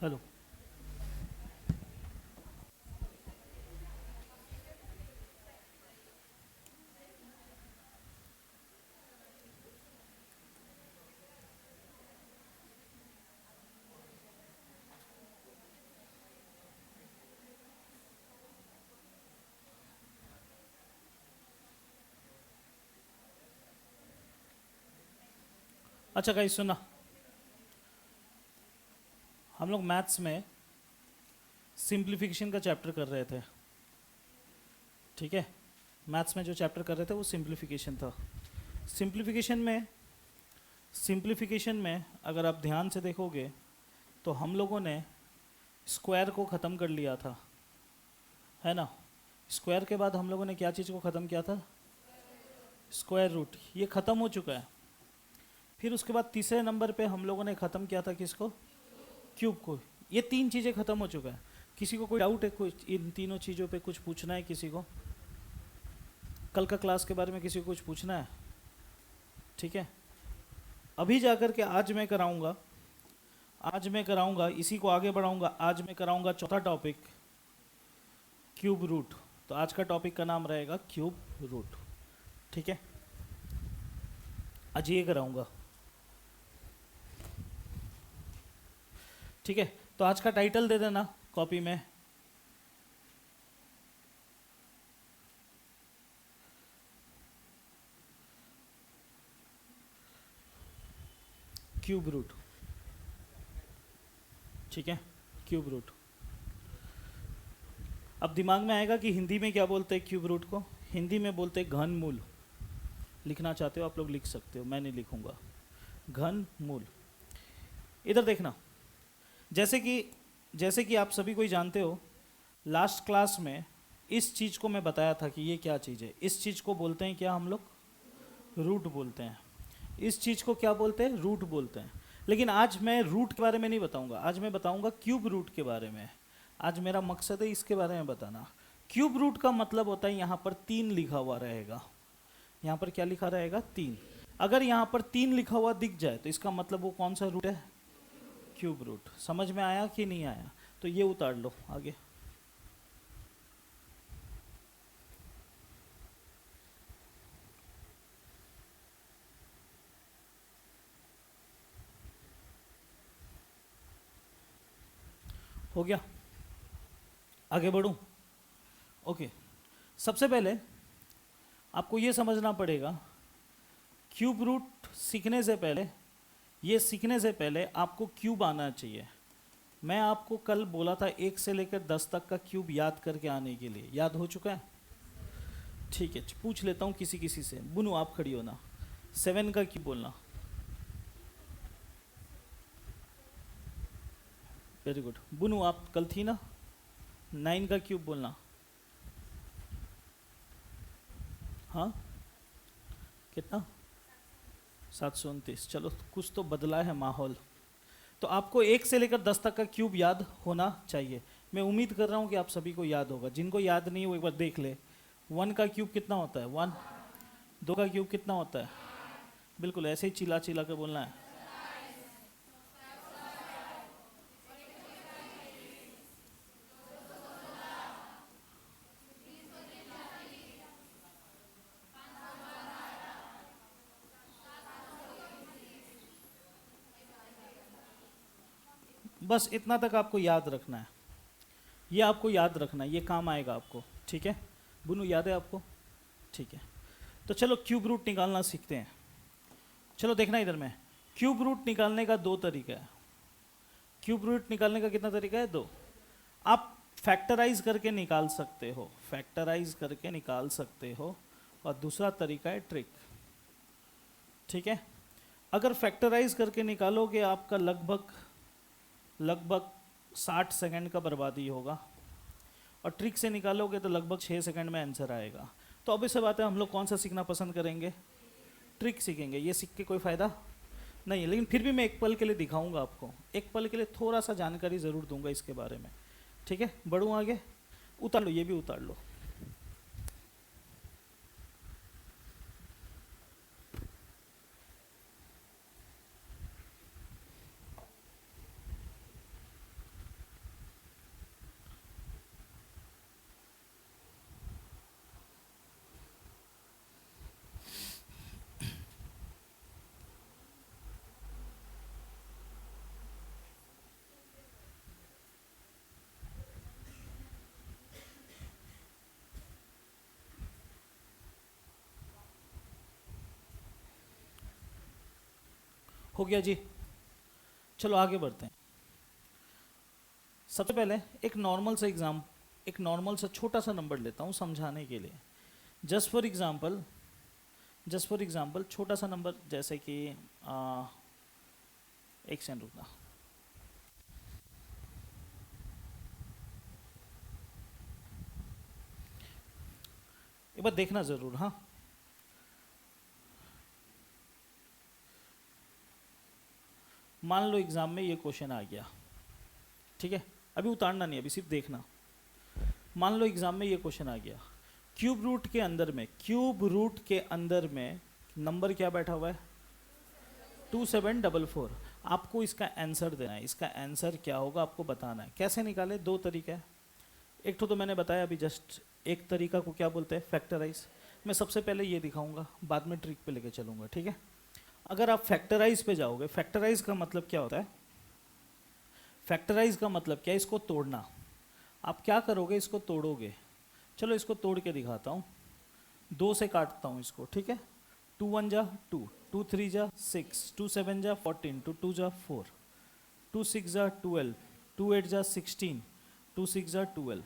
Hello. अच्छा guys सुना, हम लोग मैथ्स में सिंप्लीफिकेशन का चैप्टर कर रहे थे। ठीक है, मैथ्स में जो चैप्टर कर रहे थे वो सिंप्लीफिकेशन था। सिंप्लीफिकेशन में सिंप्लीफिकेशन में अगर आप ध्यान से देखोगे तो हम लोगों ने स्क्वायर को ख़त्म कर लिया था, है ना। स्क्वायर के बाद हम लोगों ने क्या चीज़ को ख़त्म किया था? Square root. ये ख़त्म हो चुका है। फिर उसके बाद तीसरे नंबर पे हम लोगों ने ख़त्म किया था किसको? क्यूब को। ये तीन चीज़ें ख़त्म हो चुका है। किसी को कोई डाउट है कुछ इन तीनों चीज़ों पे? कुछ पूछना है किसी को? कल का क्लास के बारे में किसी को कुछ पूछना है? ठीक है, अभी जाकर के आज मैं कराऊंगा, इसी को आगे बढ़ाऊंगा। आज मैं कराऊंगा चौथा टॉपिक, क्यूब रूट। तो आज का टॉपिक का नाम रहेगा क्यूब रूट। ठीक है, आज ये कराऊंगा। ठीक है, तो आज का टाइटल दे देना कॉपी में, क्यूब रूट। ठीक है, क्यूब रूट। अब दिमाग में आएगा कि हिंदी में क्या बोलते हैं क्यूब रूट को? हिंदी में बोलते हैं घन मूल। लिखना चाहते हो आप लोग लिख सकते हो, मैं नहीं लिखूंगा। घन मूल। इधर देखना, जैसे कि आप सभी कोई जानते हो, लास्ट क्लास में इस चीज़ को मैं बताया था कि ये क्या चीज़ है। इस चीज़ को बोलते हैं क्या हम लोग? रूट बोलते हैं। इस चीज़ को क्या बोलते हैं? रूट बोलते हैं। लेकिन आज मैं रूट के बारे में नहीं बताऊंगा, आज मैं बताऊंगा क्यूब रूट के बारे में। आज मेरा मकसद है इसके बारे में बताना। क्यूब रूट का मतलब होता है यहाँ पर 3 लिखा हुआ रहेगा। यहाँ पर क्या लिखा रहेगा? 3। अगर यहाँ पर 3 लिखा हुआ दिख जाए तो इसका मतलब वो कौन सा रूट है? Cube root. समझ में आया कि नहीं आया? तो ये उतार लो आगे। हो गया? आगे बढ़ूं? ओके। सबसे पहले आपको ये समझना पड़ेगा, क्यूब रूट सीखने से पहले, ये सीखने से पहले आपको क्यूब आना चाहिए। मैं आपको कल बोला था 1 से लेकर 10 तक का क्यूब याद करके आने के लिए। याद हो चुका है? ठीक है, पूछ लेता हूँ किसी किसी से। बुनू आप खड़ी हो ना, 7 का क्यूब बोलना। Very good. बुनू आप कल थी ना, 9 का क्यूब बोलना। हाँ, कितना? 729। चलो कुछ तो बदला है माहौल। तो आपको 1 से लेकर 10 तक का क्यूब याद होना चाहिए। मैं उम्मीद कर रहा हूँ कि आप सभी को याद होगा। जिनको याद नहीं है वो एक बार देख ले। 1 का क्यूब कितना होता है? 1। 2 का क्यूब कितना होता है? बिल्कुल ऐसे ही चिल्ला चिल्ला के बोलना है। बस इतना तक आपको याद रखना है। ये आपको याद रखना है, ये काम आएगा आपको। ठीक है, बुनू याद है आपको? ठीक है, तो चलो क्यूब रूट निकालना सीखते हैं। चलो देखना इधर में, क्यूब रूट निकालने का 2 तरीका है। क्यूब रूट निकालने का कितना तरीका है? 2। आप फैक्टराइज करके निकाल सकते हो, फैक्टराइज करके निकाल सकते हो। और दूसरा तरीका है ट्रिक। ठीक है, अगर फैक्टराइज करके निकालोगे आपका लगभग लगभग 60 सेकंड का बर्बादी होगा, और ट्रिक से निकालोगे तो लगभग 6 सेकंड में आंसर आएगा। तो अब इसे बात है, हम लोग कौन सा सीखना पसंद करेंगे? ट्रिक सीखेंगे। ये सीख के कोई फ़ायदा नहीं है, लेकिन फिर भी मैं एक पल के लिए दिखाऊंगा आपको। एक पल के लिए थोड़ा सा जानकारी ज़रूर दूंगा इसके बारे में। ठीक है, बढ़ूँ आगे? उतार लो, ये भी उतार लो। हो गया जी। चलो आगे बढ़ते हैं। सबसे पहले एक नॉर्मल सा छोटा सा नंबर लेता हूँ समझाने के लिए। जस्ट फॉर एग्जाम्पल छोटा सा नंबर, जैसे कि एक सेकंड रुकना। एक बार देखना जरूर, हाँ। मान लो एग्जाम में ये क्वेश्चन आ गया, ठीक है, अभी उतारना नहीं, अभी सिर्फ देखना। मान लो एग्जाम में ये क्वेश्चन आ गया, क्यूब रूट के अंदर में नंबर क्या बैठा हुआ है, 2744। आपको इसका आंसर देना है। इसका आंसर क्या होगा आपको बताना है। कैसे निकाले, दो तरीका है। एक तो मैंने बताया अभी जस्ट, एक तरीका को क्या बोलते हैं, फैक्टराइज। मैं सबसे पहले ये दिखाऊंगा, बाद में ट्रिक पे लेके चलूंगा, ठीक है। अगर आप फैक्टराइज पे जाओगे, फैक्टराइज का मतलब क्या होता है, फैक्टराइज का मतलब क्या है, इसको तोड़ना। आप क्या करोगे, इसको तोड़ोगे। चलो इसको तोड़ के दिखाता हूँ। 2 से काटता हूँ इसको, ठीक है। 2 1 जा 2, 2 3 जा 6, 2 7 जा 14, 2 2 जा 4, 2 6 जा 12, 2 8 जा 16, 2 6 जा 12,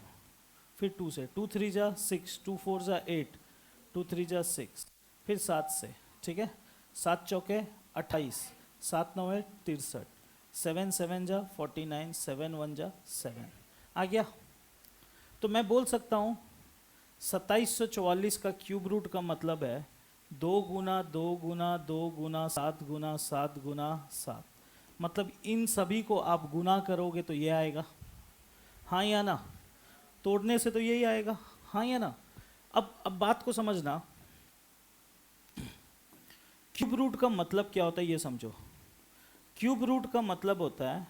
फिर 2 से, 2 3 जा 6, 2 4 जा 8, 2 3 जा 6, फिर 7 से, ठीक है। 7 चौके 28, 7 9 है 63, 7 7 जा 49, 7 1 जा 7। आ गया। तो मैं बोल सकता हूँ 2744 का क्यूब रूट का मतलब है 2 गुना 2 गुना 2 गुना 7 गुना 7 गुना 7। मतलब इन सभी को आप गुना करोगे तो ये आएगा, हाँ या ना। तोड़ने से तो यही आएगा, हाँ या ना। अब बात को समझना, क्यूब रूट का मतलब क्या होता है ये समझो। क्यूब रूट का मतलब होता है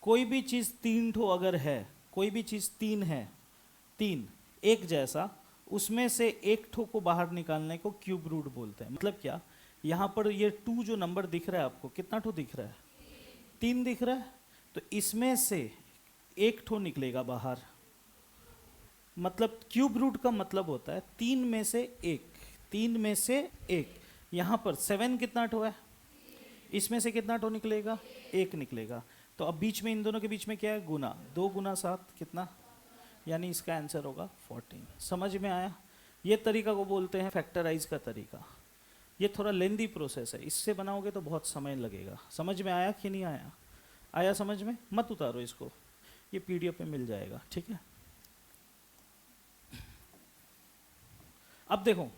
कोई भी चीज़ 3 ठो अगर है, कोई भी चीज़ 3 है, 3 एक जैसा, उसमें से एक ठो को बाहर निकालने को क्यूब रूट बोलते हैं। मतलब क्या, यहाँ पर ये 2 जो नंबर दिख रहा है आपको, कितना ठो दिख रहा है, 3 दिख रहा है। तो इसमें से एक ठो निकलेगा बाहर। मतलब क्यूब रूट का मतलब होता है 3 में से 1, 3 में से 1। यहाँ पर 7 कितना ठो है, इसमें से कितना ठो निकलेगा, 1 निकलेगा। तो अब बीच में, इन दोनों के बीच में क्या है, गुना। 2 गुना 7 कितना, यानी इसका आंसर होगा 14। समझ में आया। ये तरीका को बोलते हैं फैक्टराइज का तरीका। ये थोड़ा लेंदी प्रोसेस है, इससे बनाओगे तो बहुत समय लगेगा। समझ में आया कि नहीं आया, आया समझ में, मत उतारो इसको, ये पीडीएफ में मिल जाएगा, ठीक है। अब देखो,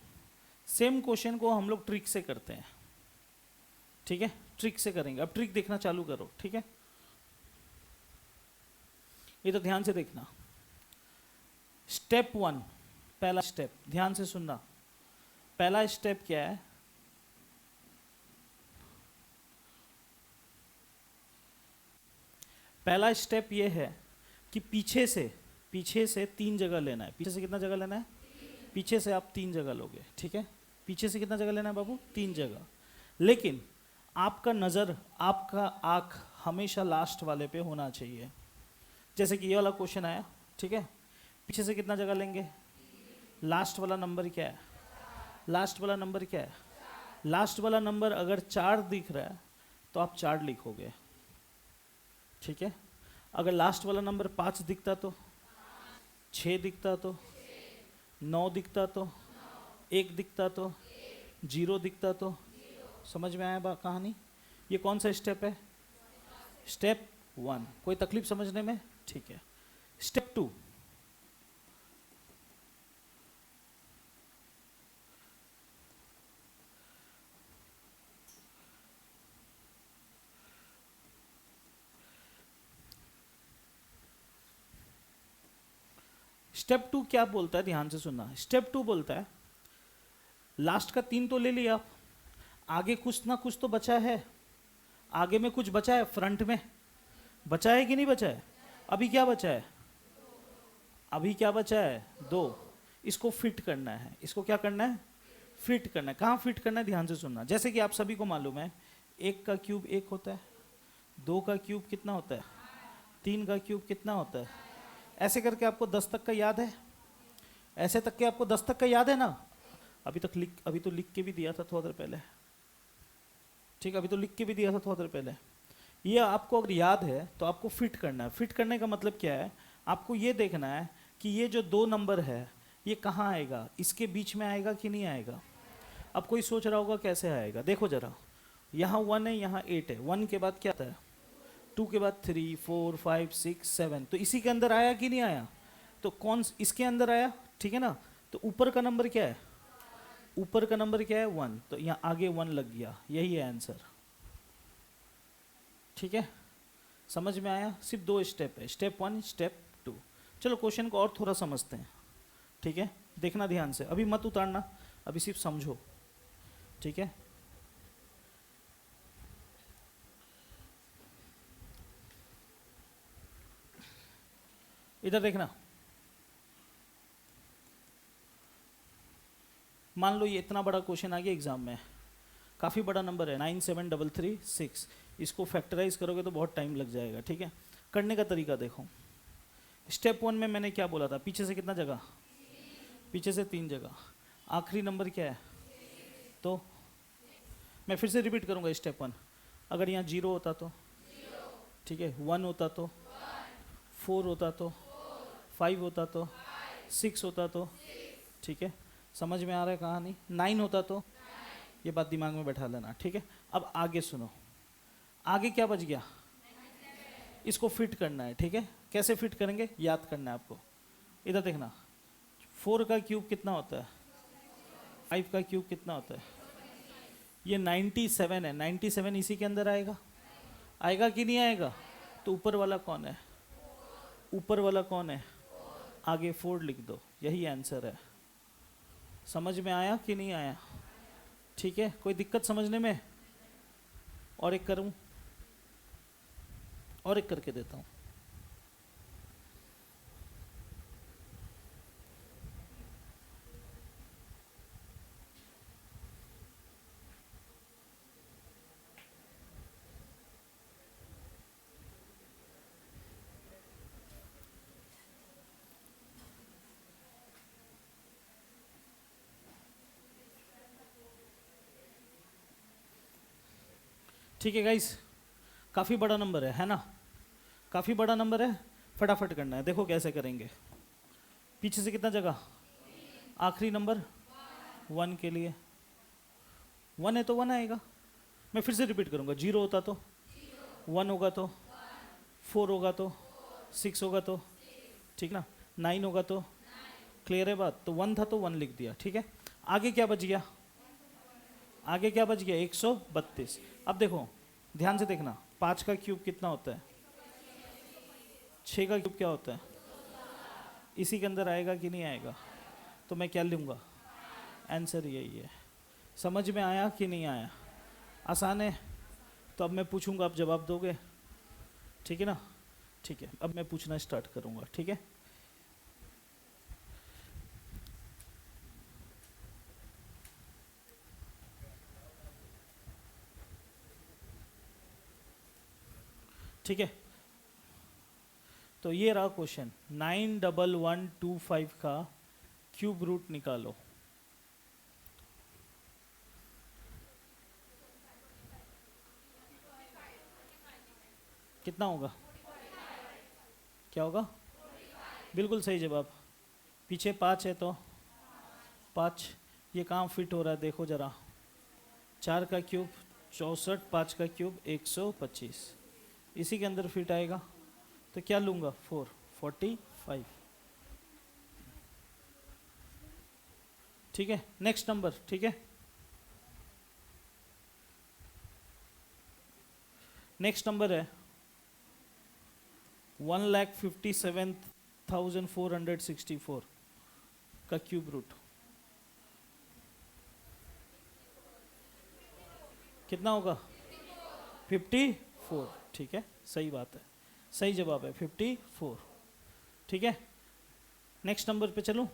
सेम क्वेश्चन को हम लोग ट्रिक से करते हैं, ठीक है। ट्रिक से करेंगे। अब ट्रिक देखना चालू करो, ठीक है। ये तो ध्यान से देखना। स्टेप 1, पहला स्टेप, ध्यान से सुनना। पहला स्टेप क्या है, पहला स्टेप ये है कि पीछे से 3 जगह लेना है। पीछे से कितना जगह लेना है, पीछे से आप 3 जगह लोगे, ठीक है। पीछे से कितना जगह लेना है बाबू, 3 जगह। लेकिन आपका नज़र, आपका आँख हमेशा लास्ट वाले पे होना चाहिए। जैसे कि ये वाला क्वेश्चन आया, ठीक है। पीछे से कितना जगह लेंगे, लास्ट वाला नंबर क्या है, लास्ट वाला नंबर क्या है, लास्ट वाला नंबर अगर 4 दिख रहा है तो आप 4 लिखोगे, ठीक है। अगर लास्ट वाला नंबर 5 दिखता तो, 6 दिखता तो, 9 दिखता तो, 1 दिखता तो, 0 दिखता तो। समझ में आया कहानी। ये कौन सा स्टेप है, स्टेप 1। कोई तकलीफ समझने में, ठीक है। स्टेप 2, स्टेप 2 क्या बोलता है, ध्यान से सुनना। स्टेप 2 बोलता है लास्ट का 3 तो ले लिया आप, आगे कुछ ना कुछ तो बचा है, आगे में कुछ बचा है, फ्रंट में बचा है कि नहीं बचा है। अभी क्या बचा है, अभी क्या बचा है, 2। इसको फिट करना है, इसको क्या करना है, फिट करना है। कहाँ फिट करना है, ध्यान से सुनना। जैसे कि आप सभी को मालूम है 1 का क्यूब 1 होता है, 2 का क्यूब कितना होता है, 3 का क्यूब कितना होता है। ऐसे करके आपको 10 तक का याद है, ऐसे तक के आपको 10 तक का याद है ना। अभी तो लिख के भी दिया था थोड़ा देर पहले। ठीक है, अभी तो लिख के भी दिया था थोड़ी देर पहले। ये आपको अगर याद है तो आपको फिट करना है। फिट करने का मतलब क्या है, आपको ये देखना है कि ये जो 2 नंबर है ये कहाँ आएगा, इसके बीच में आएगा कि नहीं आएगा। अब कोई सोच रहा होगा कैसे आएगा, देखो जरा, यहाँ 1 है, यहाँ 8 है, 1 के बाद क्या आता है, 2 के बाद 3 4 5 6 7, तो इसी के अंदर आया कि नहीं आया, तो कौन इसके अंदर आया, ठीक है ना। तो ऊपर का नंबर क्या है, ऊपर का नंबर क्या है 1, तो यहाँ आगे 1 लग गया, यही है आंसर। ठीक है, समझ में आया। सिर्फ 2 स्टेप है, स्टेप 1 स्टेप 2। चलो क्वेश्चन को और थोड़ा समझते हैं। ठीक है, देखना ध्यान से, अभी मत उतारना, अभी सिर्फ समझो। ठीक है, इधर देखना। मान लो ये इतना बड़ा क्वेश्चन आ गया एग्जाम में, काफ़ी बड़ा नंबर है 97336, इसको फैक्टराइज करोगे तो बहुत टाइम लग जाएगा। ठीक है, करने का तरीका देखो। स्टेप 1 में मैंने क्या बोला था, पीछे से कितना जगह, पीछे से 3 जगह, आखिरी नंबर क्या है, तो मैं फिर से रिपीट करूंगा स्टेप 1। अगर यहाँ 0 होता तो, ठीक है, 1 होता तो, 4 होता तो, 5 होता तो, 6 होता तो, ठीक है, समझ में आ रहा है कहानी। 9 होता तो, ये बात दिमाग में बैठा लेना। ठीक है, अब आगे सुनो, आगे क्या बच गया, इसको फिट करना है। ठीक है, कैसे फिट करेंगे याद करना है आपको। इधर देखना, 4 का क्यूब कितना होता है, 5 का क्यूब कितना होता है, ये 97 है, 97 इसी के अंदर आएगा, आएगा कि नहीं आएगा। तो ऊपर वाला कौन है, ऊपर वाला कौन है, आगे 4 लिख दो, यही आंसर है। समझ में आया कि नहीं आया। ठीक है, कोई दिक्कत समझने में। और एक करूं, और एक करके देता हूं। ठीक है गाइस, काफ़ी बड़ा नंबर है ना, काफ़ी बड़ा नंबर है, फटाफट करना है। देखो कैसे करेंगे, पीछे से कितना जगह, आखिरी नंबर 1 के लिए 1 है तो 1 आएगा। मैं फिर से रिपीट करूंगा, 0 होता तो, 1 होगा तो, 4 होगा तो, 6 होगा तो, ठीक ना, 9 होगा तो, क्लियर है बात। तो 1 था तो 1 लिख दिया। ठीक है, आगे क्या बच गया, आगे क्या बच गया 132। अब देखो ध्यान से देखना, 5 का क्यूब कितना होता है, 6 का क्यूब क्या होता है, इसी के अंदर आएगा कि नहीं आएगा। तो मैं क्या लूँगा, आंसर यही है। समझ में आया कि नहीं आया, आसान है। तो अब मैं पूछूंगा, आप जवाब दोगे, ठीक है ना। ठीक है, अब मैं पूछना स्टार्ट करूँगा। ठीक है, ठीक है, तो ये रहा क्वेश्चन, 91125 का क्यूब रूट निकालो। कितना होगा, क्या होगा, बिल्कुल सही जवाब। पीछे 5 है तो 5, ये कहाँ फिट हो रहा है देखो जरा, 4 का क्यूब 64, 5 का क्यूब 125, इसी के अंदर फिट आएगा। तो क्या लूँगा 45। ठीक है, नेक्स्ट नंबर। ठीक है, नेक्स्ट नंबर है 1,57,464 का क्यूब रूट कितना होगा, 54। ठीक है, सही बात है, सही जवाब है 54। ठीक है, नेक्स्ट नंबर पे चलूं।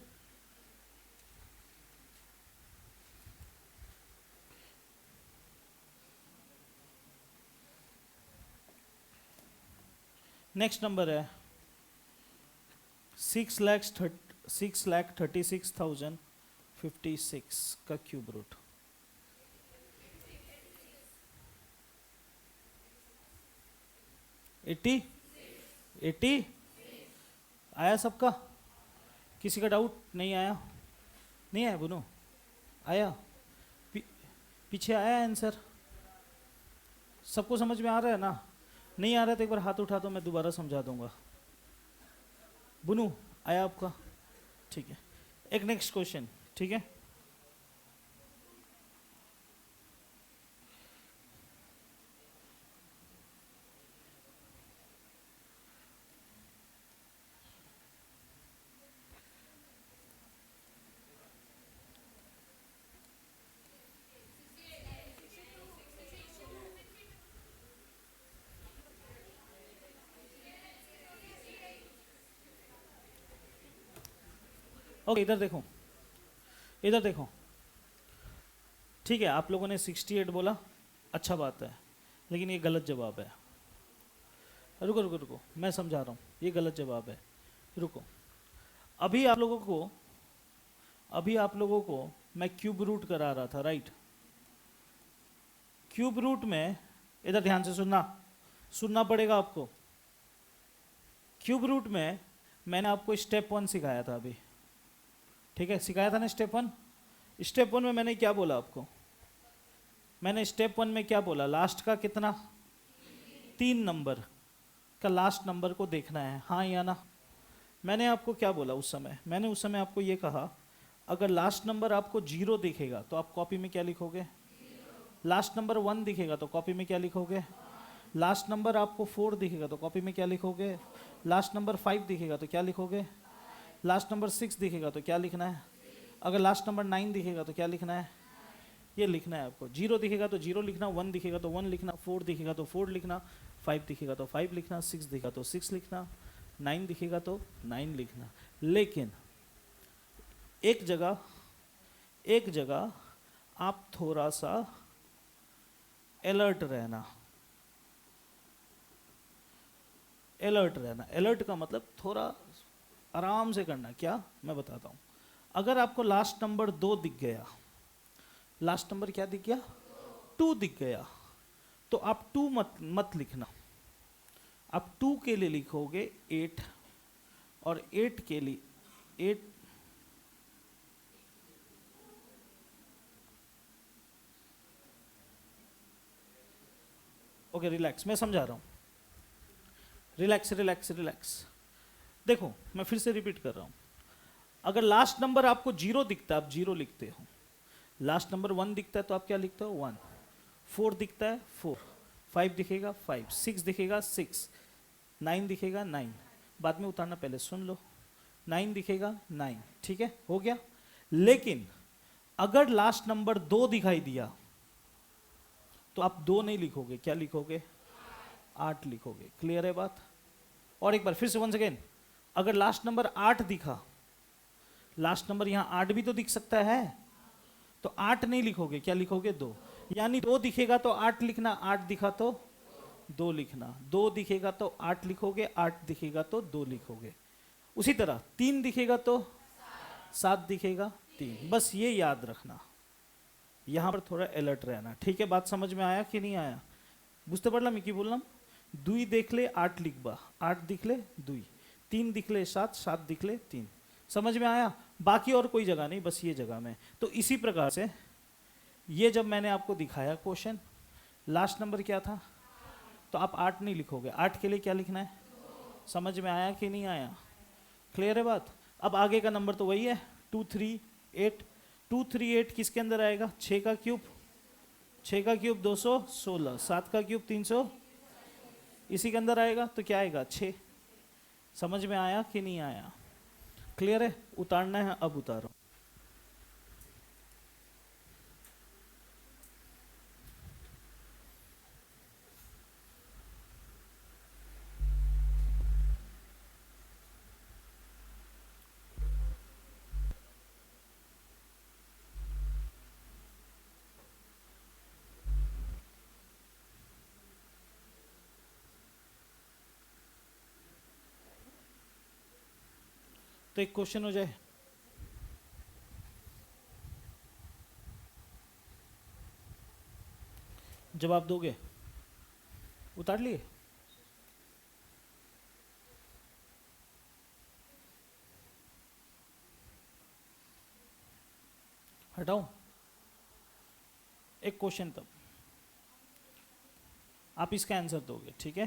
नेक्स्ट नंबर है 6,36,056 का क्यूब रूट। 80, 80 आया सबका? किसी का डाउट नहीं आया? नहीं आया बुनो? आया? पीछे आया आंसर? सबको समझ में आ रहा है ना? नहीं आ रहा तो एक बार हाथ उठा दो, मैं दोबारा समझा दूंगा। बुनू आया आपका? ठीक है, एक नेक्स्ट क्वेश्चन। ठीक है, ओके इधर देखो, इधर देखो। ठीक है, आप लोगों ने 68 बोला, अच्छा बात है, लेकिन ये गलत जवाब है। रुको रुको रुको, मैं समझा रहा हूँ, ये गलत जवाब है। रुको, अभी आप लोगों को मैं क्यूब रूट करा रहा था, राइट? क्यूब रूट में, इधर ध्यान से सुनना पड़ेगा आपको। क्यूब रूट में मैंने आपको स्टेप 1 सिखाया था अभी, ठीक है? सिखाया था ना स्टेप 1? स्टेप 1 में मैंने क्या बोला आपको? मैंने स्टेप 1 में क्या बोला? लास्ट का कितना? 3 नंबर का लास्ट नंबर को देखना है, हाँ या ना? मैंने आपको क्या बोला उस समय? मैंने उस समय आपको ये कहा, अगर लास्ट नंबर आपको 0 दिखेगा तो आप कॉपी में क्या लिखोगे? लास्ट नंबर 1 दिखेगा तो कॉपी में क्या लिखोगे? लास्ट नंबर आपको 4 दिखेगा तो कॉपी में क्या लिखोगे? लास्ट नंबर 5 दिखेगा तो क्या लिखोगे? लास्ट नंबर 6 दिखेगा तो क्या लिखना है? अगर लास्ट नंबर 9 दिखेगा तो क्या लिखना है? ये लिखना है आपको। 0 दिखेगा तो 0 लिखना, 1 दिखेगा तो 1 लिखना, 4 दिखेगा तो 4 लिखना, 5 दिखेगा तो 5 लिखना, 6 दिखेगा तो 6 लिखना, 9 दिखेगा तो 9 लिखना। लेकिन एक जगह आप थोड़ा सा अलर्ट रहना। अलर्ट का मतलब थोड़ा आराम से करना। क्या? मैं बताता हूँ। अगर आपको लास्ट नंबर 2 दिख गया, लास्ट नंबर क्या दिख गया? 2 दिख गया, तो आप 2 मत लिखना। आप 2 के लिए लिखोगे 8, और 8 के लिए 8। ओके रिलैक्स, मैं समझा रहा हूँ। रिलैक्स। देखो मैं फिर से रिपीट कर रहा हूँ। अगर लास्ट नंबर आपको 0 दिखता है, आप 0 लिखते हो। लास्ट नंबर 1 दिखता है तो आप क्या लिखते हो? 1। 4 दिखता है 4, 5 दिखेगा 5, 6 दिखेगा 6, 9 दिखेगा 9। बाद में उतारना, पहले सुन लो। 9 दिखेगा 9, ठीक है, हो गया। लेकिन अगर लास्ट नंबर 2 दिखाई दिया तो आप 2 नहीं लिखोगे, क्या लिखोगे? 8 लिखोगे। क्लियर है बात? और एक बार फिर से वंस अगेन, अगर लास्ट नंबर 8 दिखा, लास्ट नंबर यहाँ 8 भी तो दिख सकता है, तो 8 नहीं लिखोगे, क्या लिखोगे? 2। यानी 2 दिखेगा तो 8 लिखना, 8 दिखा तो 2 लिखना, 2 दिखेगा तो 8 लिखोगे, 8 दिखेगा तो 2 लिखोगे। उसी तरह 3 दिखेगा तो 7 दिखेगा 3। बस ये याद रखना, यहाँ पर थोड़ा अलर्ट रहना। ठीक है, बात समझ में आया कि नहीं आया? बुझते पड़ला मैं कि बोललाम? 2 देखले 8 लिखबा, 8 दिखले 2, 3 दिखले 7, 7 दिखले 3। समझ में आया? बाकी और कोई जगह नहीं, बस ये जगह में। तो इसी प्रकार से ये जब मैंने आपको दिखाया क्वेश्चन, लास्ट नंबर क्या था, तो आप 8 नहीं लिखोगे, 8 के लिए क्या लिखना है? समझ में आया कि नहीं आया? क्लियर है बात? अब आगे का नंबर तो वही है, 2 3 8। 2 3 8 किसके अंदर आएगा? 6 का क्यूब, 6 का क्यूब 216, 7 का क्यूब 300, इसी के अंदर आएगा। तो क्या आएगा? 6। समझ में आया कि नहीं आया? क्लियर है? उतारना है, अब उतारो। तो एक क्वेश्चन हो जाए, जवाब दोगे? उतार लिए? हटाओ, एक क्वेश्चन तब आप इसका आंसर दोगे, ठीक है।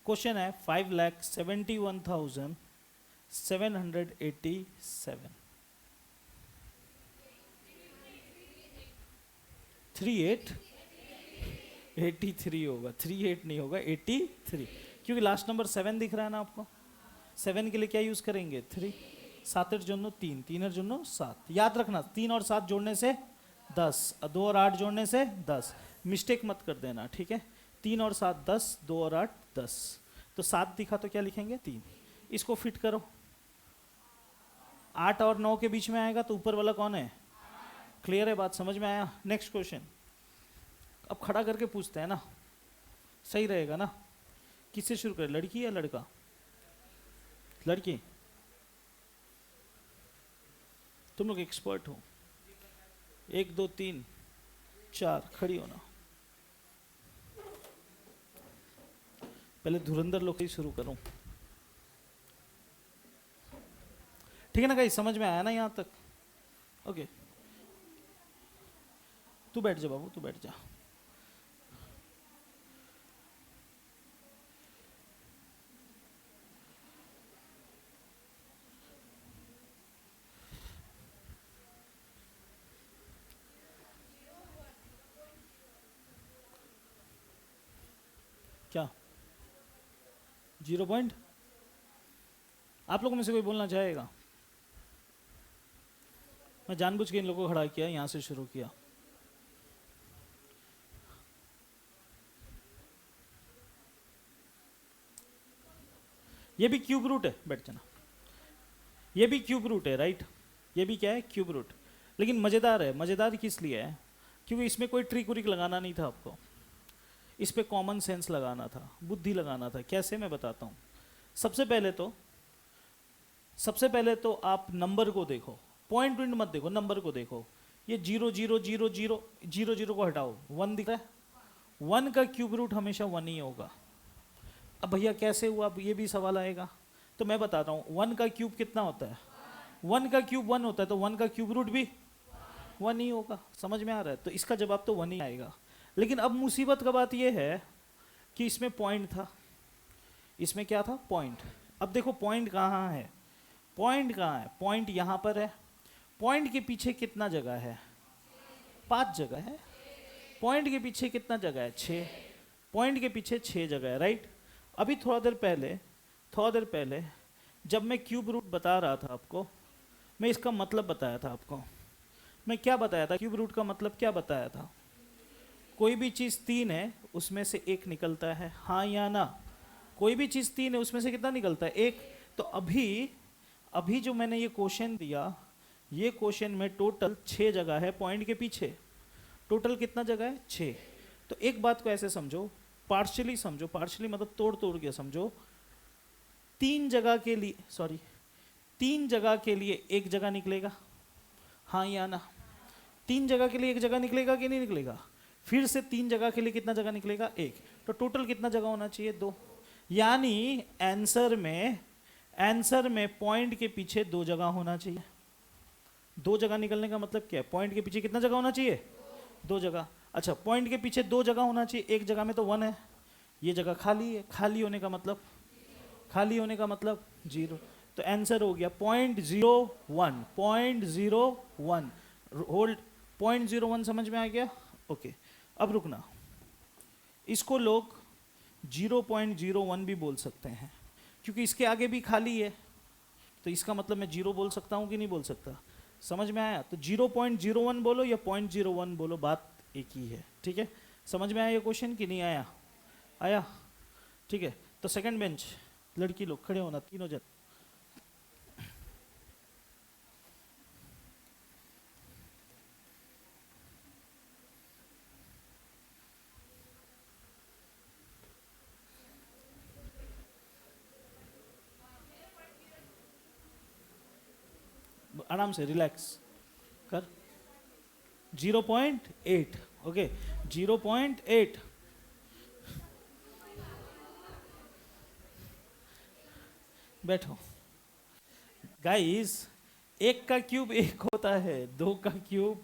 क्वेश्चन है 5,71,787 83 होगा, 38 नहीं होगा, 83, क्योंकि लास्ट नंबर 7 दिख रहा है ना आपको। 7 के लिए क्या यूज करेंगे? 3। 7 जोड़ो 3, 3 जोड़ो 7, याद रखना 3 और 7 जोड़ने से 10, 2 और 8 जोड़ने से 10, मिस्टेक मत कर देना, ठीक है। 3 और 7 10, 2 और 8 10, तो 7 दिखा तो क्या लिखेंगे? 3। इसको फिट करो, 8 और 9 के बीच में आएगा तो ऊपर वाला कौन है? क्लियर है बात, समझ में आया? नेक्स्ट क्वेश्चन, अब खड़ा करके पूछते हैं ना, सही रहेगा ना। किससे शुरू करें, लड़की या लड़का? लड़की, तुम लोग एक्सपर्ट हो। 1 2 3 4, खड़ी होना। पहले धुरंधर लोग से शुरू करूं, ठीक है ना गाइस? समझ में आया ना यहां तक? ओके, तू बैठ जा बाबू, तू बैठ जा। क्या 0 पॉइंट? आप लोगों में से कोई बोलना चाहेगा? मैं जानबूझ के इन लोगों को खड़ा किया, यहां से शुरू किया। ये भी क्यूब रूट है, बैठ जाना। ये भी क्यूब रूट है, राइट? ये भी क्या है? Cube root. लेकिन मजेदार है। मजेदार किस लिए है? क्योंकि इसमें कोई ट्रिक उरिक लगाना नहीं था आपको, इस पे कॉमन सेंस लगाना था, बुद्धि लगाना था। कैसे, मैं बताता हूँ। सबसे पहले तो आप नंबर को देखो, पॉइंट विंड मत देखो, नंबर को देखो। ये 0 0 0 0 0 0 को हटाओ, 1 दिख रहा है? 1 का क्यूब रूट हमेशा 1 ही होगा। अब भैया कैसे हुआ, अब ये भी सवाल आएगा, तो मैं बताता हूँ। 1 का क्यूब कितना होता है? 1 का क्यूब 1 होता है, तो 1 का क्यूब रूट भी 1 ही होगा। समझ में आ रहा है? तो इसका जवाब तो 1 ही आएगा। लेकिन अब मुसीबत का बात यह है कि इसमें पॉइंट था। इसमें क्या था? पॉइंट। अब देखो पॉइंट कहाँ है, पॉइंट कहाँ है? पॉइंट यहाँ पर है। पॉइंट के पीछे कितना जगह है? 5 जगह है। पॉइंट के पीछे कितना जगह है? 6। पॉइंट के पीछे 6 जगह है, राइट? अभी थोड़ा देर पहले जब मैं क्यूब रूट बता रहा था आपको, मैं इसका मतलब बताया था आपको। मैं क्या बताया था? क्यूब रूट का मतलब क्या बताया था? कोई भी चीज़ 3 है, उसमें से 1 निकलता है, हाँ या ना? कोई भी चीज़ 3 है, उसमें से कितना निकलता है? 1। तो अभी जो मैंने ये क्वेश्चन दिया, ये क्वेश्चन में टोटल 6 जगह है पॉइंट के पीछे। टोटल कितना जगह है? 6। तो एक बात को ऐसे समझो, पार्शियली समझो, पार्शियली मतलब तोड़ के समझो। 3 जगह के लिए 1 जगह निकलेगा, हाँ या ना? 3 जगह के लिए 1 जगह निकलेगा कि नहीं निकलेगा? फिर से 3 जगह के लिए कितना जगह निकलेगा? 1। तो टोटल कितना जगह होना चाहिए? 2। यानी आंसर में पॉइंट के पीछे 2 जगह होना चाहिए। 2 जगह निकलने का मतलब क्या है? पॉइंट के पीछे कितना जगह होना चाहिए? 2 जगह। अच्छा, पॉइंट के पीछे 2 जगह होना चाहिए, 1 जगह में तो 1 है, ये जगह खाली है। खाली होने का मतलब 0। तो आंसर हो गया 0.01, 0.01। होल्ड, 0.01 समझ में आ गया? ओके, अब रुकना। इसको लोग 0.01 भी बोल सकते हैं, क्योंकि इसके आगे भी खाली है, तो इसका मतलब मैं 0 बोल सकता हूँ कि नहीं बोल सकता? समझ में आया? तो 0.01 बोलो या 0.01 बोलो, बात एक ही है, ठीक है? समझ में आया ये क्वेश्चन कि नहीं आया? आया, ठीक है। तो सेकंड बेंच, लड़की लोग खड़े होना, तीनों जन। आराम से रिलैक्स कर। 0.8, ओके, 0.8। बैठो गाइस, एक का क्यूब एक होता है, दो का क्यूब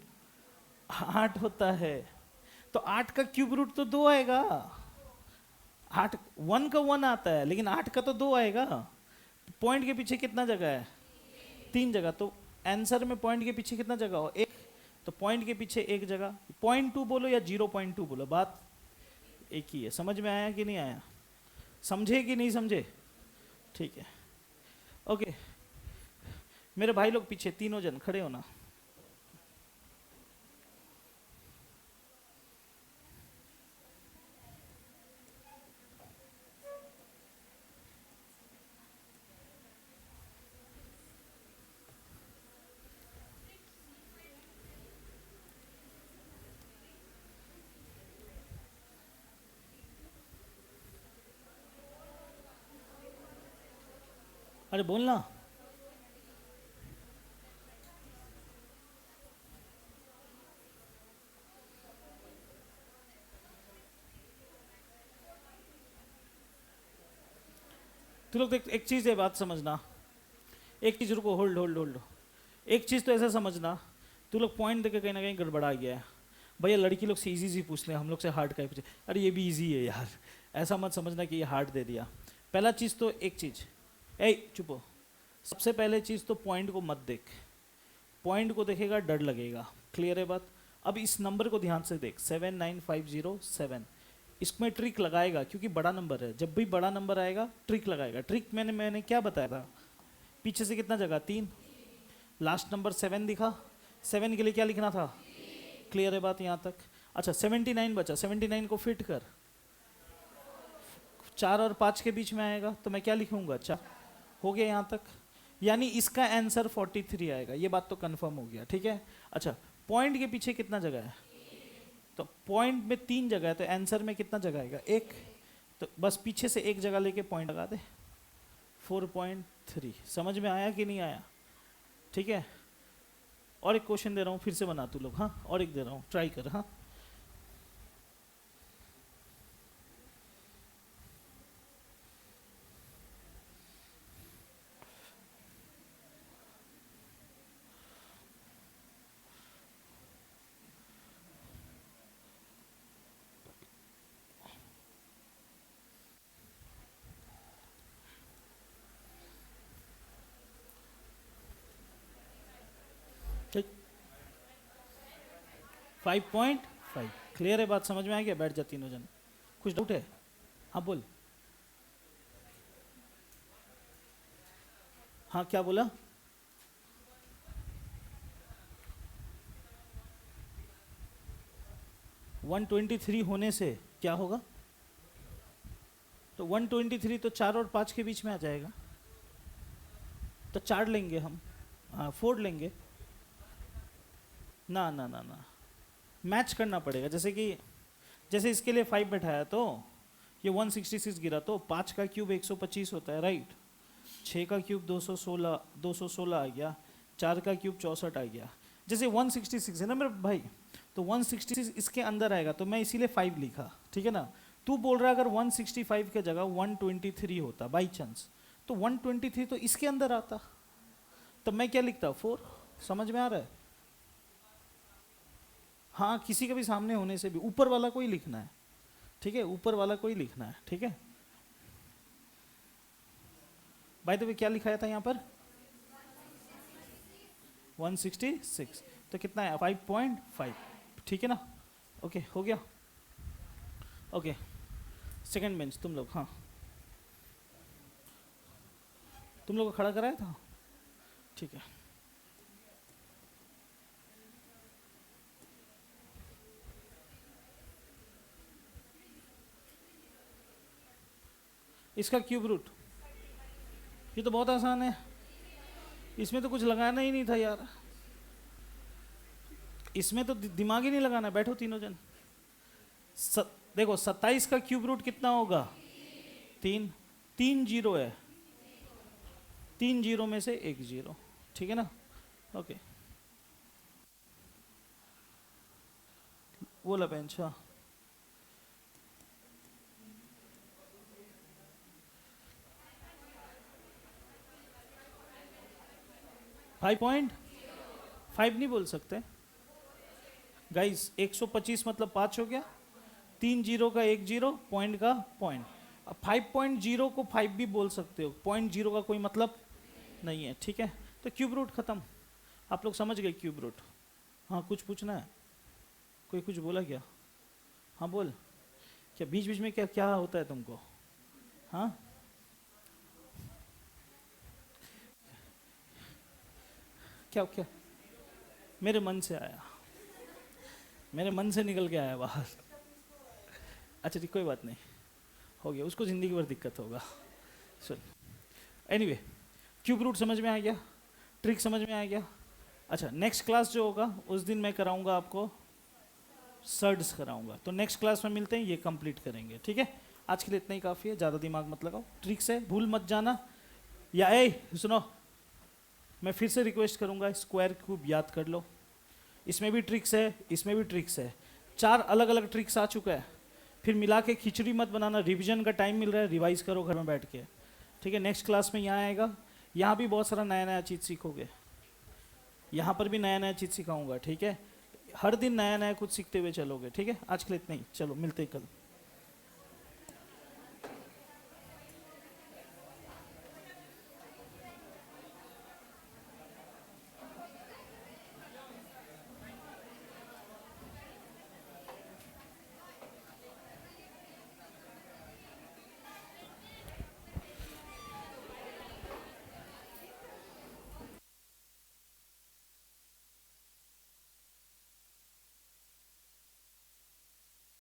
8 होता है, तो 8 का क्यूब रूट तो 2 आएगा। 8 1 का 1 आता है, लेकिन 8 का तो 2 आएगा। पॉइंट के पीछे कितना जगह है? 3 जगह। तो आंसर में पॉइंट के पीछे कितना जगह हो? एक। तो पॉइंट के पीछे एक जगह, 0.2 बोलो या 0.2 बोलो, बात एक ही है। समझ में आया कि नहीं आया? समझे कि नहीं समझे? ठीक है, ओके। मेरे भाई लोग पीछे तीनों जन खड़े होना। अरे बोलना। तू लोग देख, एक चीज है, बात समझना। एक चीज, रुको, होल्ड होल्ड होल्ड। एक चीज तो ऐसा समझना, तू लोग पॉइंट देके कहीं ना कहीं गड़बड़ा गया है। भैया लड़की लोग से इजी सी पूछ ले, हम लोग से हार्ड का ही पूछे। अरे ये भी इजी है यार, ऐसा मत समझना कि ये हार्ड दे दिया। पहला चीज तो एक चीज, ए चुप हो। सबसे पहले चीज तो पॉइंट को मत देख। पॉइंट को देखेगा डर लगेगा। क्लियर है बात? अब इस नंबर को ध्यान से देख, 79507। इसमें ट्रिक लगाएगा क्योंकि बड़ा नंबर है। जब भी बड़ा नंबर आएगा ट्रिक लगाएगा। ट्रिक मैंने क्या बताया था? पीछे से कितना जगह? 3। लास्ट नंबर 7 दिखा, 7 के लिए क्या लिखना था? क्लियर है बात यहाँ तक? अच्छा 79 बचा, 79 को फिट कर, 4 और 5 के बीच में आएगा, तो मैं क्या लिखूंगा? 4। हो गया यहाँ तक? यानी इसका आंसर 43 आएगा। ये बात तो कंफर्म हो गया, ठीक है? अच्छा, पॉइंट के पीछे कितना जगह है? तो पॉइंट में 3 जगह है, तो आंसर में कितना जगह आएगा? 1। तो बस पीछे से एक जगह लेके पॉइंट लगा दे, 4.3। समझ में आया कि नहीं आया? ठीक है, और एक क्वेश्चन दे रहा हूँ, फिर से बना तू लोग। हाँ, और एक दे रहा हूँ, ट्राई कर। हाँ, ठीक। 5.5। क्लियर है बात? समझ में आ गया? बैठ जा तीनों जन। कुछ डाउट है? हाँ बोल। हाँ क्या बोला? 123 होने से क्या होगा? तो 123 तो 4 और 5 के बीच में आ जाएगा, तो 4 लेंगे हम। 4 लेंगे। ना ना ना ना, मैच करना पड़ेगा। जैसे इसके लिए 5 बैठाया तो ये 166 गिरा, तो 5 का क्यूब 125 होता है, राइट? 6 का क्यूब 216 आ गया, 4 का क्यूब 64 आ गया। जैसे 166 है ना मेरे भाई, तो 166 इसके अंदर आएगा, तो मैं इसीलिए 5 लिखा, ठीक है ना? तू बोल रहा है अगर 165 के जगह 123 होता बाई चांस, तो 123 तो इसके अंदर आता, तब मैं क्या लिखता? 4। समझ में आ रहा है? हाँ, किसी के भी सामने होने से भी ऊपर वाला को ही लिखना है, ठीक है? ऊपर वाला को ही लिखना है, ठीक है? बाय द वे क्या लिखाया था यहाँ पर? 166। तो कितना है? 5.5। ठीक है ना? ओके, हो गया? ओके, सेकंड बेंच तुम लोग। हाँ, तुम लोग को खड़ा कराया था, ठीक है? इसका क्यूब रूट, ये तो बहुत आसान है, इसमें तो कुछ लगाना ही नहीं था यार। इसमें तो दिमाग ही नहीं लगाना। बैठो तीनों जन। देखो 27 का क्यूब रूट कितना होगा? 3। 3 जीरो है, 3 जीरो में से 1 जीरो, ठीक है ना? ओके, बोला बेंच। हाँ, 5.5 नहीं बोल सकते गाइस? 125 मतलब 5 हो गया, 3 जीरो का 1 जीरो, पॉइंट का पॉइंट। अब 5.0 को 5 भी बोल सकते हो, 0.0 का कोई मतलब नहीं है, ठीक है? तो क्यूब रूट खत्म। आप लोग समझ गए क्यूब रूट? हाँ, कुछ पूछना है? कोई कुछ बोला क्या? हाँ बोल। क्या बीच बीच में क्या क्या होता है तुमको? हाँ, क्या क्या? मेरे मन से आया, मेरे मन से निकल के आया बाहर। अच्छा ठीक, कोई बात नहीं, हो गया, उसको ज़िंदगी भर दिक्कत होगा। सुन, एनीवे, क्यूब रूट समझ में आ गया, ट्रिक समझ में आ गया। अच्छा, नेक्स्ट क्लास जो होगा उस दिन मैं कराऊंगा आपको सर्ड्स कराऊंगा, तो नेक्स्ट क्लास में मिलते हैं, ये कंप्लीट करेंगे, ठीक है? आज के लिए इतना ही काफ़ी है, ज़्यादा दिमाग मत लगाओ, ट्रिक से भूल मत जाना। या ए सुनो, मैं फिर से रिक्वेस्ट करूंगा, स्क्वायर क्यूब याद कर लो, इसमें भी ट्रिक्स है, इसमें भी ट्रिक्स है, 4 अलग अलग ट्रिक्स आ चुका है। फिर मिला के खिचड़ी मत बनाना, रिवीजन का टाइम मिल रहा है, रिवाइज करो घर में बैठ के, ठीक है? नेक्स्ट क्लास में यहाँ आएगा, यहाँ भी बहुत सारा नया नया चीज़ सीखोगे, यहाँ पर भी नया नया चीज़ सिखाऊंगा, ठीक है? हर दिन नया नया कुछ सीखते हुए चलोगे, ठीक है? आज के लिए इतना ही, चलो मिलते हैं कल।